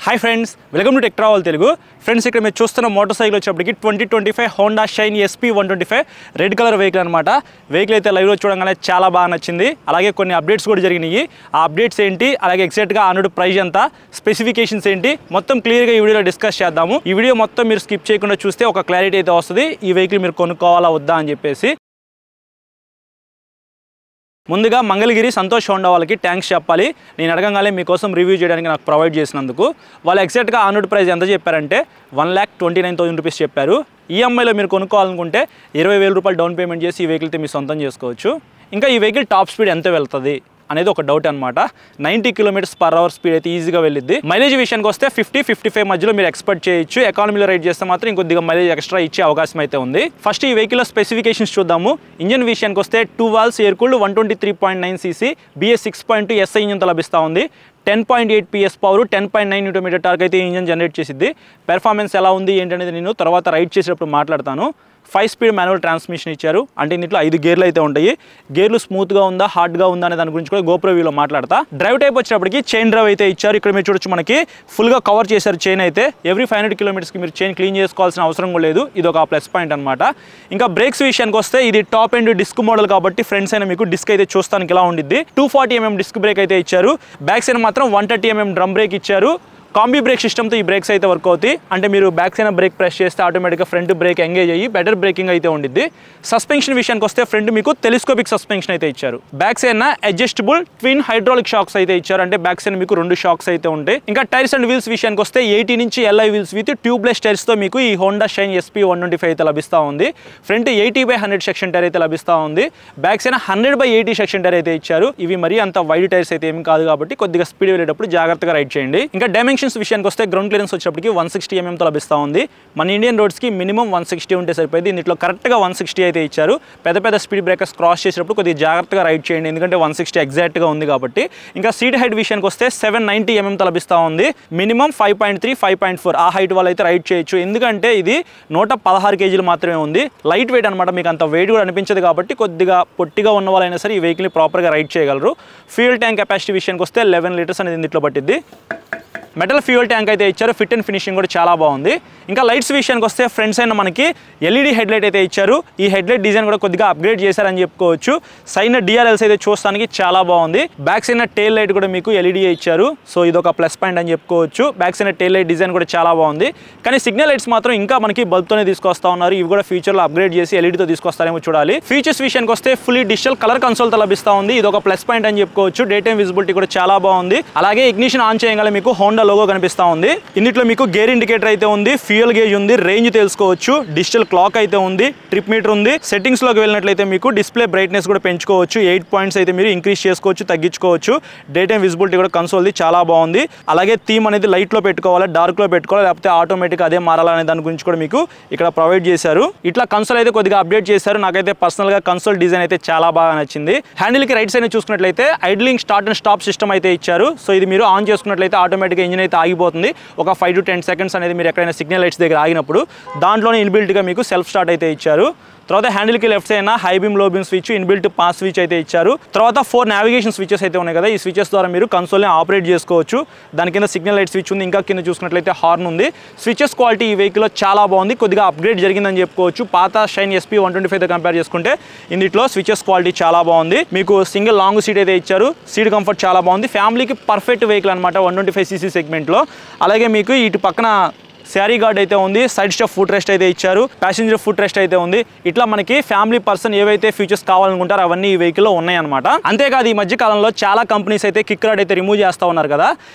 High friends welcome to tech travel Telugu friends ఇక్కడ మీరు చూస్తున్న మోటార్ సైకిల్ వచ్చేప్పటికి 2025 Honda Shine SP 125 red colour vehicle అన్నమాట వెహికల్ అయితే లైవ్ లో చూడగానే చాలా బాగా నచ్చింది అలాగే కొన్ని అప్డేట్స్ కూడా జరిగినాయి ఆ అప్డేట్స్ ఏంటి అలాగే ఎగ్జాక్ట్ గా ఆనుడు ప్రైస్ ఎంత స్పెసిఫికేషన్స్ ఏంటి మొత్తం క్లియర్ గా ఈ వీడియోలో డిస్కస్ చేద్దాము ఈ వీడియో మొత్తం మీరు స్కిప్ చేయకుండా చూస్తే ఒక క్లారిటీ అయితే వస్తుంది ఈ వెహికల్ మీరు కొనుక్కోవాలా వద్దా అని చెప్పేసి ముందుగా మంగళగిరి సంతోష్ హోండా వాళ్ళకి థ్యాంక్స్ చెప్పాలి నేను అడగంగానే మీకోసం రివ్యూ చేయడానికి నాకు ప్రొవైడ్ చేసినందుకు వాళ్ళు ఎగ్జాక్ట్గా ఆనుడ్ ప్రైస్ ఎంత చెప్పారంటే 1,29,000 రూపీస్ చెప్పారు ఈఎంఐలో మీరు కొనుక్కోవాలనుకుంటే 20,000 రూపాయలు డౌన్ పేమెంట్ చేసి ఈ వెహికల్ అయితే మీరు సొంతం చేసుకోవచ్చు ఇంకా ఈ వెహికల్ టాప్ స్పీడ్ ఎంత వెళ్తుంది అనేది ఒక డౌట్ అనమాట 90 km/h స్పీడ్ అయితే ఈజీగా వెళ్ళిద్ది మైలేజ్ విషయానికి వస్తే 50-55 మధ్యలో మీరు ఎక్స్పెక్ట్ చేయొచ్చు ఎకానమీలో రైడ్ చేస్తే మాత్రం ఇంకొద్దిగా మైలేజ్ ఎక్స్ట్రా ఇచ్చే అవకాశం అయితే ఉంది ఫస్ట్ ఈ వెహికల్ స్పెసిఫికేషన్స్ చూద్దాము ఇంజన్ విషయానికి వస్తే 2 valves air cooled 123.9 cc BS 6.2 SI ఇంజన్తో లభిస్తూ ఉంది 10.8 PS పవర్ 10.9 Nm టార్క్ అయితే ఇంజన్ జనరేట్ చేసిద్ది పెర్ఫార్మెన్స్ ఎలా ఉంది ఏంటనేది నేను తర్వాత రైడ్ చేసేటప్పుడు మాట్లాడతాను 5 స్పీడ్ మాన్యువల్ ట్రాన్స్మిషన్ ఇచ్చారు అంటే దీంట్లో 5 గేర్లు అయితే ఉంటాయి గేర్లు స్మూత్గా ఉందా హార్డ్గా ఉందా అనే దాని గురించి కూడా గోప్రో వ్యూలో మాట్లాడతా డ్రైవ్ టైప్ వచ్చేటప్పటికి చైన్ డ్రైవ్ అయితే ఇచ్చారు ఇక్కడ మీరు చూడొచ్చు మనకి ఫుల్గా కవర్ చేశారు చైన్ అయితే ఎవ్రీ 500 kilometers మీరు చైన్ క్లీన్ చేసుకోవాల్సిన అవసరం కూడా లేదు ఇది ఒక ప్లస్ పాయింట్ అనమాట ఇంకా బ్రేక్స్ విషయానికి వస్తే ఇది టాప్ ఎండ్ డిస్క్ మోడల్ కాబట్టి ఫ్రంట్ సైడ్ మీకు డిస్క్ అయితే చూస్తానికి ఇలా ఉండిద్ది 240 mm డిస్క్ బ్రేక్ అయితే ఇచ్చారు బ్యాక్ సైడ్ మాత్రం 130 mm డ్రమ్ బ్రేక్ ఇచ్చారు కాంబీ బ్రేక్ సిస్టమ్తో ఈ బ్రేక్స్ అయితే వర్క్ అవుతాయి అంటే మీరు బ్యాక్ సైడ్ బ్రేక్ ప్రెస్ చేస్తే ఆటోమేటిక్గా ఫ్రంట్ బ్రేక్ ఎంగేజ్ అయ్యి బెటర్ బ్రేకింగ్ అయితే ఉండిద్ది సస్పెన్షన్ విషయానికి వస్తే ఫ్రంట్ మీకు టెలిస్కోపిక్ సస్పెన్షన్ అయితే ఇచ్చారు back side adjustable twin hydraulic shocks అయితే ఇచ్చారు అంటే బ్యాక్ సైడ్ మీకు 2 షాక్స్ అయితే ఉంటాయి ఇంకా టైర్స్ అండ్ వీల్స్ విషయానికి వస్తే 80 నుంచి LI వీల్స్ విత్ ట్యూబ్లెస్ టైర్స్తో మీకు ఈ హోండా షైన్ SP 125 అయితే లభిస్తూ ఉంది ఫ్రంట్ 80/100 సెక్షన్ టైర్ అయితే లభిస్తూ ఉంది బ్యాక్ సైడ్ 100/80 సెక్షన్ టైర్ అయితే ఇచ్చారు ఇవి మరీ అంత వైడ్ టైర్స్ అయితే ఏమి కాదు కాబట్టి కొద్దిగా స్పీడ్ వెళ్ళేటప్పుడు జాగ్రత్తగా రైడ్ చేయండి ఇంకా డైమెన్షన్స్ విషయానికి వస్తే గ్రౌండ్ క్లియరెన్స్ వచ్చేటప్పటికి 160 mm తో లభిస్తూ ఉంది మన ఇండియన్ రోడ్స్కి మినిమం 160 ఉంటే సరిపోయింది దీంట్లో కరెక్ట్గా 160 అయితే ఇచ్చారు పెద్ద స్పీడ్ బ్రేకర్స్ క్రాస్ చేసేటప్పుడు కొద్దిగా జాగ్రత్తగా రైడ్ చేయండి ఎందుకంటే 160 ఎగ్జాక్ట్గా ఉంది కాబట్టి ఇంకా సీట్ హైట్ విషయానికి వస్తే 790 mm తో లభిస్తూ ఉంది మినిమం 5.3 5.4 ఆ హైట్ వాళ్ళు అయితే రైడ్ చేయొచ్చు ఎందుకంటే ఇది 116 kg మాత్రమే ఉంది లైట్ వెయిట్ అనమాట మీకు అంత వెయిట్ కూడా అనిపించదు కాబట్టి కొద్దిగా పొట్టిగా ఉన్న వాళ్ళైనా సరే ఈ వెహికల్ని ప్రాపర్గా రైడ్ చేయగలరు ఫ్యూయల్ ట్యాంక్ కెపాసిటీ విషయానికి వస్తే 11 లీటర్స్ అనేది దీంట్లో పట్టిద్ది మెటల్ ఫ్యూయల్ ట్యాంక్ అయితే ఇచ్చారు ఫిట్ అండ్ ఫినిషింగ్ కూడా చాలా బాగుంది ఇంకా లైట్స్ విషయానికి వస్తే ఫ్రంట్ సైడ్ మనకి LED హెడ్లైట్ అయితే ఇచ్చారు ఈ హెడ్లైట్ డిజైన్ కూడా కొద్దిగా అప్గ్రేడ్ చేశారని చెప్పుకోవచ్చు సైడ్ DRLs అయితే చూస్తానికి చాలా బాగుంది బ్యాక్ సైడ్ టెయిల్ లైట్ కూడా మీకు LED ఇచ్చారు సో ఇది ఒక ప్లస్ పాయింట్ అని చెప్పుకోవచ్చు back side tail light design కూడా చాలా బాగుంది కానీ సిగ్నల్ లైట్స్ మాత్రం ఇంకా మనకి బల్బ్తోనే తీసుకొస్తా ఉన్నారు ఇవి కూడా ఫ్యూచర్లో అప్గ్రేడ్ చేసి LED తో తీసుకొస్తారేమో చూడాలి ఫీచర్స్ విషయానికి వస్తే ఫుల్లీ డిజిటల్ కలర్ కన్సోల్తో లభిస్తూ ఉంది ఇది ఒక ప్లస్ పాయింట్ అని చెప్పుకోవచ్చు డే టైమ్ విజిబిలిటీ కూడా చాలా బాగుంది అలాగే ఇగ్నిషన్ ఆన్ చేయగానే మీకు హోండా లోగో కనిపిస్తూ ఉంది ఇందులో మీకు గేర్ ఇండికేటర్ అయితే ఉంది ఫ్యూయల్ గేజ్ ఉంది రేంజ్ తెలుసుకోవచ్చు డిజిటల్ క్లాక్ అయితే ఉంది ట్రిప్ మీటర్ ఉంది సెట్టింగ్స్ లోకి వెళ్ళినట్లయితే మీకు డిస్ప్లే బ్రైట్నెస్ కూడా పెంచుకోవచ్చు 8 పాయింట్స్ అయితే మీరు ఇంక్రీజ్ చేసుకోవచ్చు తగ్గించుకోవచ్చు డే టైమ్ విజిబిలిటీ కూడా కన్సోల్ది చాలా బాగుంది అలాగే థీమ్ అనేది లైట్ లో పెట్టుకోవాలి డార్క్ లో పెట్టుకోవాలి లేకపోతే ఆటోమేటిక్ అదే మారాలనే దాని గురించి కూడా మీకు ఇక్కడ ప్రొవైడ్ చేశారు ఇట్లా కన్సోల్ అయితే కొద్దిగా అప్డేట్ చేశారు నాకైతే పర్సనల్ గా కన్సోల్ డిజైన్ అయితే చాలా బాగా నచ్చింది హ్యాండిల్ కి రైట్ సైడ్ చూసుకున్నట్లయితే idling start and stop system అయితే ఇచ్చారు సో ఇది మీరు ఆన్ చేసుకున్నట్లయితే ఆటోమేటిక్ ఇంజిన్ అయితే ఆగిపోతుంది ఒక 5 to 10 seconds అనేది మీరు ఎక్కడైనా సిగ్నల్ లైట్స్ దగ్గర ఆగినప్పుడు దాంట్లోనే ఇన్బిల్ట్గా మీకు సెల్ఫ్ స్టార్ట్ అయితే ఇచ్చారు తర్వాత హ్యాండిల్కి left side high beam low beam switch inbuilt pass switch అయితే ఇచ్చారు తర్వాత 4 నావిగేషన్ స్విచెస్ అయితే ఉన్నాయి కదా ఈ స్విచెస్ ద్వారా మీరు కన్సోల్ని ఆపరేట్ చేసుకోవచ్చు దాని కింద సిగ్నల్ లైట్ స్విచ్ ఉంది ఇంకా కింద చూసుకున్నట్లయితే హార్న్ ఉంది స్విచెస్ క్వాలిటీ ఈ వెహికల్లో చాలా బాగుంది కొద్దిగా అప్గ్రేడ్ జరిగిందని చెప్పుకోవచ్చు పాత షైన్ SP 125 తో కంపేర్ చేసుకుంటే ఇందులో స్విచెస్ క్వాలిటీ చాలా బాగుంది మీకు సింగిల్ లాంగ్ సీట్ అయితే ఇచ్చారు సీట్ కంఫర్ట్ చాలా బాగుంది ఫ్యామిలీకి పర్ఫెక్ట్ వెహికల్ అనమాట 125 cc సెగ్మెంట్లో అలాగే మీకు ఇటు పక్కన శారీ గార్డ్ అయితే ఉంది సైడ్ స్టెప్ ఫుట్ రెస్ట్ అయితే ఇచ్చారు ప్యాసింజర్ ఫుట్ రెస్ట్ అయితే ఉంది ఇట్లా మనకి ఫ్యామిలీ పర్సన్ ఏవైతే ఫీచర్స్ కావాలనుకుంటారో అవన్నీ ఈ వెహికల్లో ఉన్నాయన్నమాట అంతేకాదు ఈ మధ్య కాలంలో చాలా కంపెనీస్ అయితే కిక్ రాడ్ అయితే రిమూవ్ చేస్తూ ఉన్నారు కదా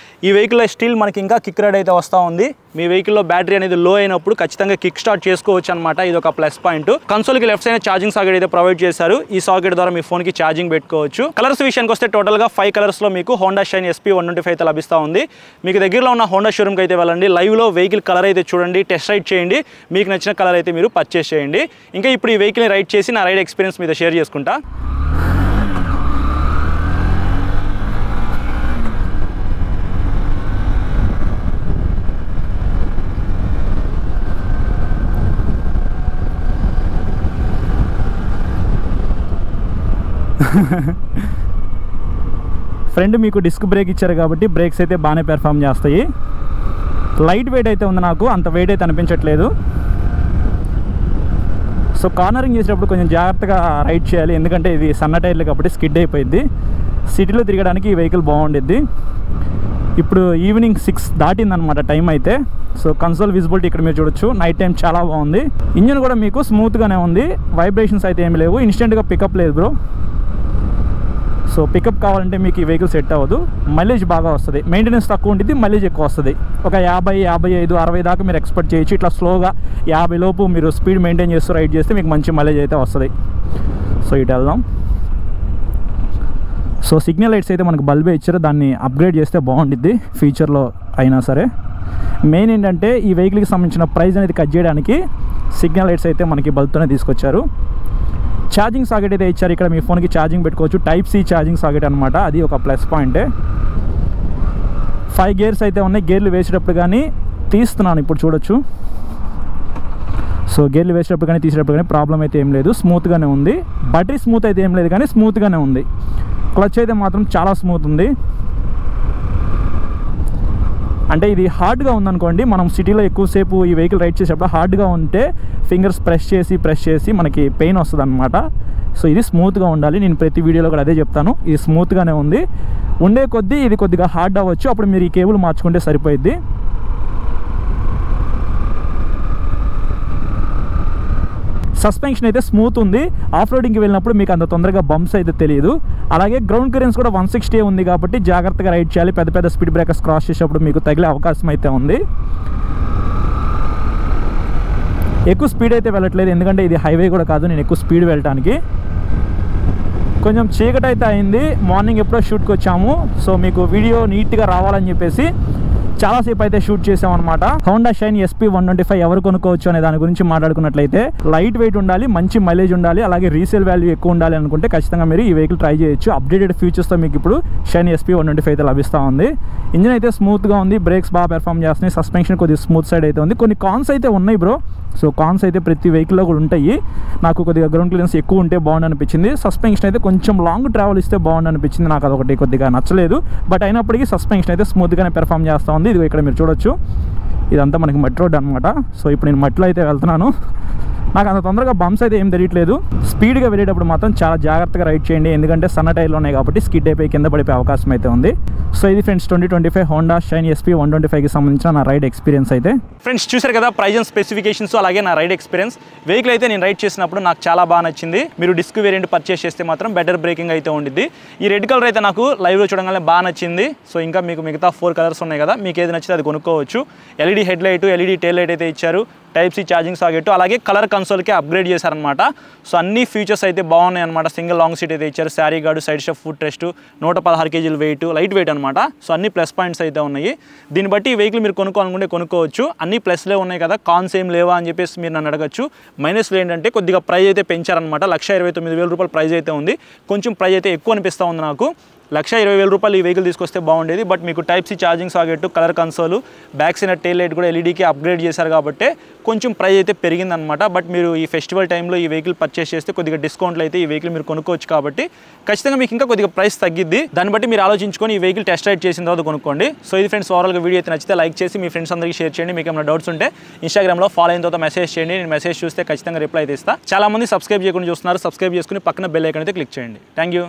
ఈ వెహికల్లో స్టిల్ మనకి ఇంకా కిక్ రాడ్ అయితే వస్తూ ఉంది మీ వెహికల్లో బ్యాటరీ అనేది లో అయినప్పుడు ఖచ్చితంగా కిక్ స్టార్ట్ చేసుకోవచ్చు అనమాట ఇది ఒక ప్లస్ పాయింట్ కన్సోల్కి లెఫ్ట్ సైడ్ ఛార్జింగ్ సాకెట్ అయితే ప్రొవైడ్ చేశారు ఈ సాకెట్ ద్వారా మీ ఫోన్కి ఛార్జింగ్ పెట్టుకోవచ్చు కలర్స్ విషయానికి వస్తే టోటల్గా 5 కలర్స్లో మీకు హోండా షైన్ SP 125 అయితే లభిస్తూ ఉంది మీకు దగ్గరలో ఉన్న హోండా షోరూమ్కి అయితే వెళ్ళండి లైవ్లో వెహికల్ కలర్ అయితే చూడండి టెస్ట్ రైడ్ చేయండి మీకు నచ్చిన కలర్ అయితే మీరు పర్చేస్ చేయండి ఇంకా ఇప్పుడు ఈ వెహికల్ని రైడ్ చేసి నా రైడ్ ఎక్స్పీరియన్స్ మీద షేర్ చేసుకుంటా ఫ్రంట్ మీకు డిస్క్ బ్రేక్ ఇచ్చారు కాబట్టి బ్రేక్స్ అయితే బాగానే పెర్ఫామ్ చేస్తాయి లైట్ వెయిట్ అయితే ఉంది, నాకు అంత వెయిట్ అయితే అనిపించట్లేదు. సో కార్నరింగ్ చేసేటప్పుడు కొంచెం జాగ్రత్తగా రైడ్ చేయాలి, ఎందుకంటే ఇది సన్న టైర్లు కాబట్టి స్కిడ్ అయిపోయింది. సిటీలో తిరగడానికి ఈ వెహికల్ బాగుండిద్ది. ఇప్పుడు ఈవినింగ్ 6 దాటిందనమాట టైం అయితే. సో కన్సోల్ విజిబిలిటీ ఇక్కడ మీరు చూడొచ్చు, నైట్ టైం చాలా బాగుంది. ఇంజిన్ కూడా మీకు స్మూత్గానే ఉంది, వైబ్రేషన్స్ అయితే ఏమి లేవు. ఇన్స్టెంట్గా పికప్ లేదు బ్రో. సో పికప్ కావాలంటే మీకు ఈ వెహికల్ సెట్ అవ్వదు. మైలేజ్ బాగా వస్తుంది, మెయింటెనెన్స్ తక్కువ ఉంటుంది, మైలేజ్ ఎక్కువ వస్తుంది. ఒక 50, 55, 60 దాకా మీరు ఎక్స్పెక్ట్ చేయొచ్చు. ఇట్లా స్లోగా 50 లోపు మీరు స్పీడ్ మెయింటైన్ చేస్తూ రైడ్ చేస్తే మీకు మంచి మైలేజ్ అయితే వస్తుంది. సో ఇటు వెళ్దాం. సో సిగ్నల్ లైట్స్ అయితే మనకు బల్బే ఇచ్చారు, దాన్ని అప్గ్రేడ్ చేస్తే బాగుంటుంది ఫీచర్లో అయినా సరే. మెయిన్ ఏంటంటే ఈ వెహికల్కి సంబంధించిన ప్రైస్ అనేది కట్ చేయడానికి సిగ్నల్ లైట్స్ అయితే మనకి బల్బ్తోనే తీసుకొచ్చారు. ఛార్జింగ్ సాకెట్ అయితే ఇచ్చారు, ఇక్కడ మీ ఫోన్కి ఛార్జింగ్ పెట్టుకోవచ్చు. టైప్ సి ఛార్జింగ్ సాకెట్ అనమాట, అది ఒక ప్లస్ పాయింటే. 5 గేర్స్ అయితే ఉన్నాయి. గేర్లు వేసేటప్పుడు కానీ తీస్తున్నాను, ఇప్పుడు చూడొచ్చు. సో గేర్లు వేసేటప్పుడు కానీ తీసేటప్పుడు కానీ ప్రాబ్లం అయితే ఏం లేదు, స్మూత్గానే ఉంది. బ్యాటరీ స్మూత్ అయితే ఏం లేదు కానీ స్మూత్గానే ఉంది. క్లచ్ అయితే మాత్రం చాలా స్మూత్ ఉంది. అంటే ఇది హార్డ్గా ఉందనుకోండి, మనం సిటీలో ఎక్కువసేపు ఈ వెహికల్ రైడ్ చేసేటప్పుడు హార్డ్గా ఉంటే ఫింగర్స్ ప్రెస్ చేసి మనకి పెయిన్ వస్తుంది అనమాట. సో ఇది స్మూత్గా ఉండాలి, నేను ప్రతి వీడియోలో కూడా అదే చెప్తాను. ఇది స్మూత్గానే ఉంది. ఉండే కొద్దీ ఇది కొద్దిగా హార్డ్ అవ్వచ్చు, అప్పుడు మీరు ఈ కేబుల్ మార్చుకుంటే సరిపోయిద్ది. సస్పెన్షన్ అయితే స్మూత్ ఉంది. ఆఫ్ రోడింగ్కి వెళ్ళినప్పుడు మీకు అంత తొందరగా బంప్స్ అయితే తెలియదు. అలాగే గ్రౌండ్ క్లియరెన్స్ కూడా 160 ఉంది కాబట్టి జాగ్రత్తగా రైడ్ చేయాలి. పెద్ద పెద్ద స్పీడ్ బ్రేకర్స్ క్రాస్ చేసేటప్పుడు మీకు తగిలే అవకాశం అయితే ఉంది. ఎక్కువ స్పీడ్ అయితే వెళ్ళట్లేదు, ఎందుకంటే ఇది హైవే కూడా కాదు నేను ఎక్కువ స్పీడ్ వెళ్ళటానికి. కొంచెం చీకటి అయితే అయింది, మార్నింగ్ ఎప్పుడో షూట్కి వచ్చాము. సో మీకు వీడియో నీట్గా రావాలని చెప్పేసి చాలాసేపు అయితే షూట్ చేసామన్నమాట. హోండా షైన్ SP125 ఎవరు కొనుక్కోవచ్చు అనే దాని గురించి మాట్లాడుకున్నట్లయితే లైట్ వెయిట్ ఉండాలి, మంచి మైలేజ్ ఉండాలి, అలాగే రీసేల్ వాల్యూ ఎక్కువ ఉండాలి అనుకుంటే ఖచ్చితంగా మీరు ఈ వెహికల్ ట్రై చేయొచ్చు. అప్డేటెడ్ ఫీచర్స్తో మీకు ఇప్పుడు షైన్ SP125 అయితే లభిస్తూ ఉంది. ఇంజిన్ అయితే స్మూత్గా ఉంది, బ్రేక్స్ బాగా పెర్ఫామ్ చేస్తున్నాయి, సస్పెన్షన్ కొద్దిగా స్మూత్ సైడ్ అయితే ఉంది. కొన్ని కాన్స్ అయితే ఉన్నాయి బ్రో. సో కాన్స్ అయితే ప్రతి వెహికల్లో కూడా ఉంటాయి. నాకు కొద్దిగా గ్రౌండ్ క్లియరెన్స్ ఎక్కువ ఉంటే బాగుంది అనిపించింది. సస్పెన్షన్ అయితే కొంచెం లాంగ్ ట్రావెల్ ఇస్తే బాగుంది అనిపించింది, నాకు అదొకటి కొద్దిగా నచ్చలేదు. బట్ అయినప్పటికీ సస్పెన్షన్ అయితే స్మూత్గానే పెర్ఫామ్ చేస్తూ ఉంది. ఇది ఇక్కడ మీరు చూడొచ్చు, ఇదంతా మనకి మట్టి రోడ్ అనమాట. సో ఇప్పుడు నేను మట్టిలో అయితే వెళ్తున్నాను. నాకు అంత తొందరగా బంప్స్ అయితే ఏం తెలియట్లేదు. స్పీడ్గా వెళ్ళేటప్పుడు మాత్రం చాలా జాగ్రత్తగా రైడ్ చేయండి, ఎందుకంటే సన్న టైర్లు ఉన్నాయి కాబట్టి స్కిడ్ అయిపోయి కింద పడిపోయే అవకాశం అయితే ఉంది. సో ఇది ఫ్రెండ్స్ 2025 హోండా షైన్ SP125కి సంబంధించిన నా రైడ్ ఎక్స్పీరియన్స్ అయితే. ఫ్రెండ్స్ చూసారు కదా ప్రైజ్ అండ్ స్పెసిఫికేషన్స్, అలాగే నా రైడ్ ఎక్స్పీరియన్స్. వెహికల్ అయితే నేను రైడ్ చేసినప్పుడు నాకు చాలా బాగా నచ్చింది. మీరు డిస్క్ వేరియంట్ పర్చేస్ చేస్తే మాత్రం బెటర్ బ్రేకింగ్ అయితే ఉండిద్ది. ఈ రెడ్ కలర్ అయితే నాకు లైవ్లో చూడగానే బాగా నచ్చింది. సో ఇంకా మీకు మిగతా 4 కలర్స్ ఉన్నాయి కదా, మీకు ఏది నచ్చితే అది కొనుక్కోవచ్చు. LED head light, LED tail light అయితే ఇచ్చారు, టైప్ సి ఛార్జింగ్ సాకెట్, అలాగే కలర్ కన్సోల్కి అప్గ్రేడ్ చేశారనమాట. సో అన్ని ఫీచర్స్ అయితే బాగున్నాయి అనమాట. సింగిల్ లాంగ్ సీట్ అయితే ఇచ్చారు, sari guard, side step foot rest, 116 కేజీలు వెయిట్, లైట్ వెయిట్ అనమాట. సో అన్ని ప్లస్ పాయింట్స్ అయితే ఉన్నాయి. దీన్ని బట్టి ఈ వెహికల్ మీరు కొనుక్కోవాలనుకుంటే కొనుక్కోవచ్చు. అన్ని ప్లస్లే ఉన్నాయి కదా, కాన్స్ ఏం లేవా అని చెప్పేసి మీరు నన్ను అడగచ్చు. మైనస్లు ఏంటంటే కొద్దిగా ప్రైస్ అయితే పెంచారనమాట. 1,29,000 రూపాయల ప్రైస్ అయితే ఉంది. కొంచెం ప్రైస్ అయితే ఎక్కువ అనిపిస్తూ ఉంది నాకు. 1,20,000 రూపాయలు ఈ వెహికల్ తీసుకొస్తే బాగుండేది. బట్ మీకు type C charging socket, colour console, back side tail light కూడా LEDకి అప్గ్రేడ్ చేశారు కాబట్టి కొంచెం ప్రైస్ అయితే పెరిగిందనమాట. బట్ మీరు ఈ ఫెస్టివల్ టైంలో ఈ వెహికల్ పర్చేస్ చేస్తే కొద్దిగా డిస్కౌంట్లు అయితే ఈ వెహికల్ మీరు కొనుక్కోవచ్చు కాబట్టి ఖచ్చితంగా మీకు ఇంకా కొద్దిగా ప్రైస్ తగ్గిద్ది. దాన్ని బట్టి మీరు ఆలోచించుకొని ఈ వెహికల్ టెస్ట్ రైడ్ చేసిన తర్వాత కొనుక్కోండి. సో ఇది ఫ్రెండ్స్ ఓవరాల్గా వీడియో అయితే నచ్చితే లైక్ చేసి మీ ఫ్రెండ్స్ అందరికీ షేర్ చేయండి. మీకు ఏమైనా డౌట్స్ ఉంటే ఇన్స్టాగ్రామ్లో ఫాలో అయిన తర్వాత మెసేజ్ చేయండి, నేను మెసేజ్ చూస్తే ఖచ్చితంగా రిప్లై అయితే ఇస్తాను. చాలా మంది సబ్స్క్రైబ్ చేయకుండా చూస్తున్నారు, సబ్స్క్రైబ్ చేసుకుని పక్కన బెల్ ఐకాన్ అయితే క్లిక్ చేయండి. Thank you.